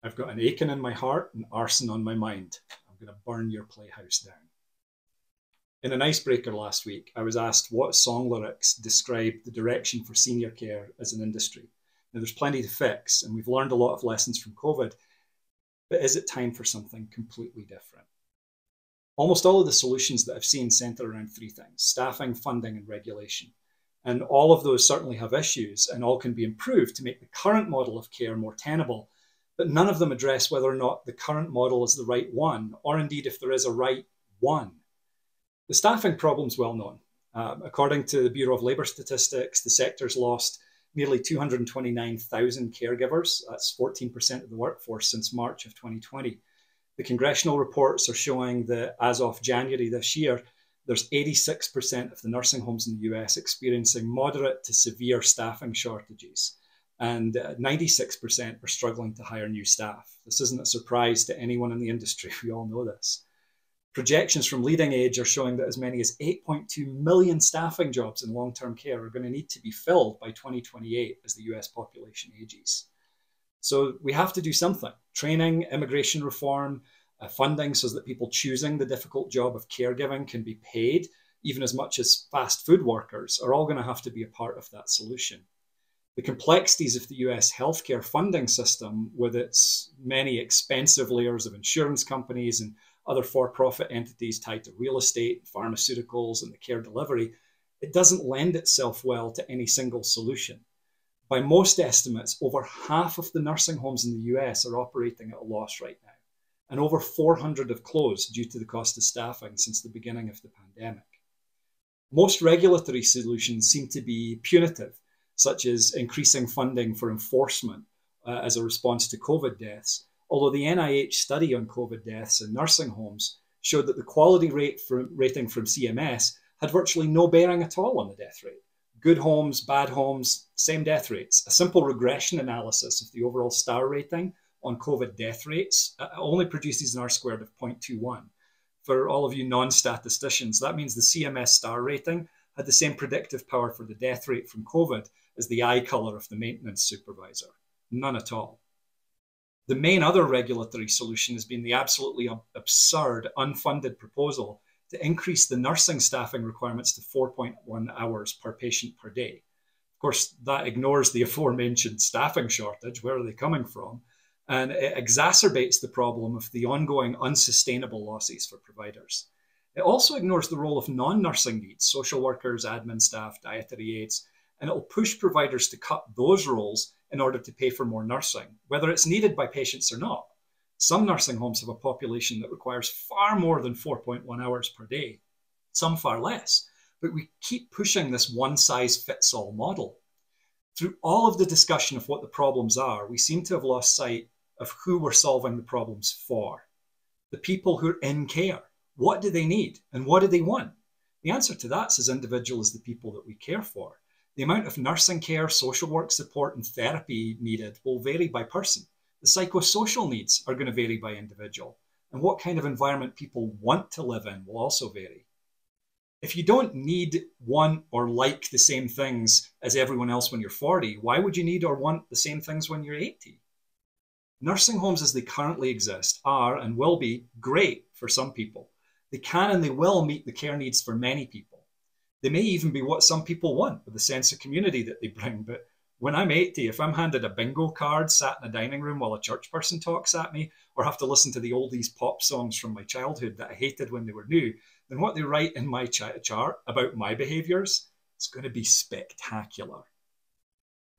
I've got an aching in my heart and arson on my mind. I'm going to burn your playhouse down. In an icebreaker last week, I was asked what song lyrics describe the direction for senior care as an industry. Now, there's plenty to fix, and we've learned a lot of lessons from COVID, but is it time for something completely different? Almost all of the solutions that I've seen center around three things: staffing, funding, and regulation. And all of those certainly have issues, and all can be improved to make the current model of care more tenable, but none of them address whether or not the current model is the right one, or indeed if there is a right one. The staffing problem is well known. According to the Bureau of Labour Statistics, the sector's lost nearly 229,000 caregivers. That's 14% of the workforce since March of 2020. The congressional reports are showing that as of January this year, there's 86% of the nursing homes in the US experiencing moderate to severe staffing shortages, and 96% are struggling to hire new staff. This isn't a surprise to anyone in the industry. We all know this. Projections from Leading Age are showing that as many as 8.2 million staffing jobs in long-term care are going to need to be filled by 2028 as the US population ages. So we have to do something. Training, immigration reform, funding so that people choosing the difficult job of caregiving can be paid, even as much as fast food workers, are all going to have to be a part of that solution. The complexities of the US healthcare funding system, with its many expensive layers of insurance companies and other for-profit entities tied to real estate, pharmaceuticals, and the care delivery, it doesn't lend itself well to any single solution. By most estimates, over half of the nursing homes in the US are operating at a loss right now, and over 400 have closed due to the cost of staffing since the beginning of the pandemic. Most regulatory solutions seem to be punitive, such as increasing funding for enforcement as a response to COVID deaths, although the NIH study on COVID deaths in nursing homes showed that the quality rating from CMS had virtually no bearing at all on the death rate. Good homes, bad homes, same death rates. A simple regression analysis of the overall star rating on COVID death rates only produces an R-squared of 0.21. For all of you non-statisticians, that means the CMS star rating had the same predictive power for the death rate from COVID as the eye color of the maintenance supervisor. None at all. The main other regulatory solution has been the absolutely absurd, unfunded proposal to increase the nursing staffing requirements to 4.1 hours per patient per day. Of course, that ignores the aforementioned staffing shortage. Where are they coming from? And it exacerbates the problem of the ongoing unsustainable losses for providers. It also ignores the role of non-nursing needs, social workers, admin staff, dietary aides, and it will push providers to cut those roles in order to pay for more nursing, whether it's needed by patients or not. Some nursing homes have a population that requires far more than 4.1 hours per day, some far less, but we keep pushing this one-size-fits-all model. Through all of the discussion of what the problems are, we seem to have lost sight of who we're solving the problems for. The people who are in care. What do they need and what do they want? The answer to that's as individual as the people that we care for. The amount of nursing care, social work support, and therapy needed will vary by person. The psychosocial needs are going to vary by individual. And what kind of environment people want to live in will also vary. If you don't need, want, or like the same things as everyone else when you're 40, why would you need or want the same things when you're 80? Nursing homes as they currently exist are and will be great for some people. They can and they will meet the care needs for many people. They may even be what some people want with the sense of community that they bring. But when I'm 80, if I'm handed a bingo card, sat in a dining room while a church person talks at me, or have to listen to the oldies pop songs from my childhood that I hated when they were new, then what they write in my chart about my behaviors is going to be spectacular.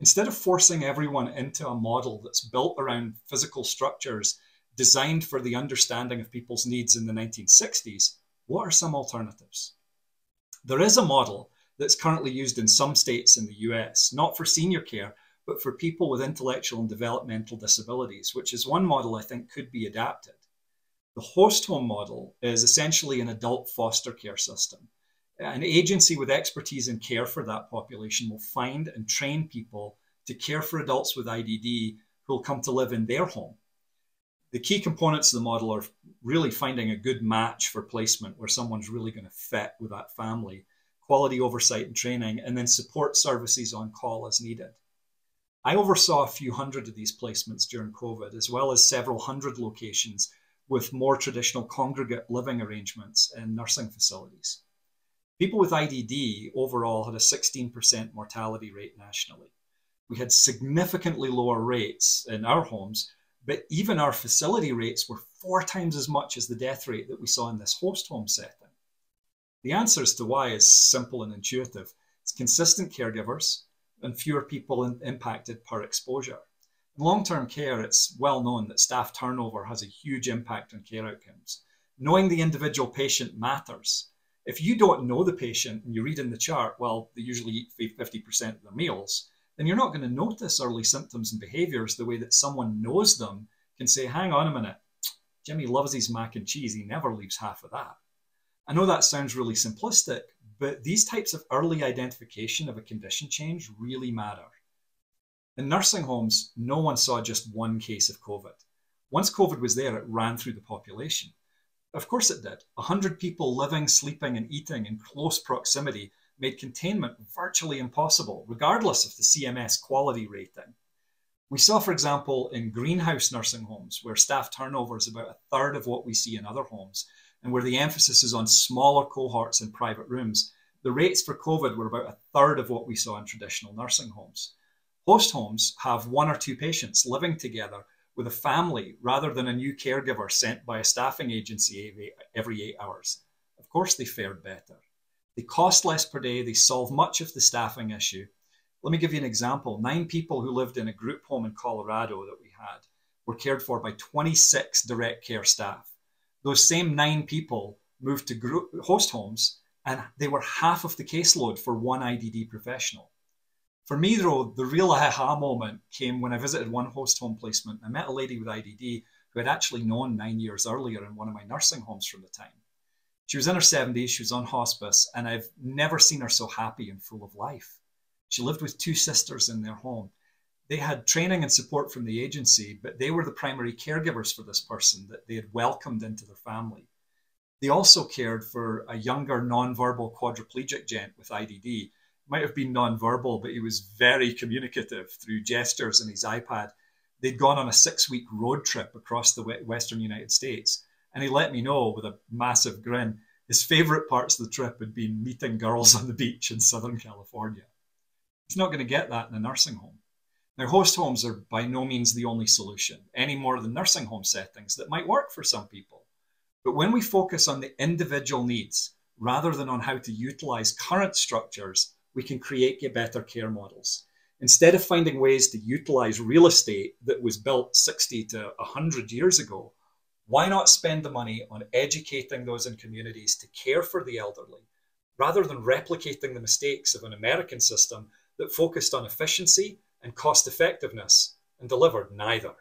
Instead of forcing everyone into a model that's built around physical structures designed for the understanding of people's needs in the 1960s, what are some alternatives? There is a model that's currently used in some states in the US, not for senior care, but for people with intellectual and developmental disabilities, which is one model I think could be adapted. The host home model is essentially an adult foster care system. An agency with expertise in care for that population will find and train people to care for adults with IDD who will come to live in their home. The key components of the model are really finding a good match for placement where someone's really going to fit with that family, quality oversight and training, and then support services on call as needed. I oversaw a few hundred of these placements during COVID, as well as several hundred locations with more traditional congregate living arrangements in nursing facilities. People with IDD overall had a 16% mortality rate nationally. We had significantly lower rates in our homes, but even our facility rates were 4 times as much as the death rate that we saw in this host home setting. The answer as to why is simple and intuitive. It's consistent caregivers and fewer people impacted per exposure. In long-term care, it's well known that staff turnover has a huge impact on care outcomes. Knowing the individual patient matters. If you don't know the patient and you read in the chart, well, they usually eat 50% of their meals, then you're not going to notice early symptoms and behaviors the way that someone knows them can say, hang on a minute, Jimmy loves his mac and cheese, he never leaves half of that. I know that sounds really simplistic, but these types of early identification of a condition change really matter. In nursing homes, no one saw just one case of COVID. Once COVID was there, it ran through the population. Of course it did. 100 people living, sleeping, and eating in close proximity made containment virtually impossible, regardless of the CMS quality rating. We saw, for example, in greenhouse nursing homes, where staff turnover is about a third of what we see in other homes, and where the emphasis is on smaller cohorts in private rooms, the rates for COVID were about a third of what we saw in traditional nursing homes. Host homes have 1 or 2 patients living together with a family rather than a new caregiver sent by a staffing agency every 8 hours. Of course they fared better. They cost less per day, they solve much of the staffing issue. Let me give you an example. 9 people who lived in a group home in Colorado that we had were cared for by 26 direct care staff. Those same 9 people moved to host homes and they were half of the caseload for 1 IDD professional. For me, though, the real aha moment came when I visited one host home placement. I met a lady with IDD who I'd actually known 9 years earlier in one of my nursing homes from the time. She was in her 70s, she was on hospice, and I've never seen her so happy and full of life. She lived with 2 sisters in their home. They had training and support from the agency, but they were the primary caregivers for this person that they had welcomed into their family. They also cared for a younger non-verbal quadriplegic gent with IDD. Might have been non-verbal, but he was very communicative through gestures and his iPad. They'd gone on a 6-week road trip across the Western United States. And he let me know with a massive grin, his favorite parts of the trip had been meeting girls on the beach in Southern California. He's not going to get that in a nursing home. Now, host homes are by no means the only solution, any more than nursing home settings that might work for some people. But when we focus on the individual needs, rather than on how to utilize current structures, we can create better care models. Instead of finding ways to utilize real estate that was built 60 to 100 years ago, why not spend the money on educating those in communities to care for the elderly, rather than replicating the mistakes of an American system that focused on efficiency and cost effectiveness and delivered neither?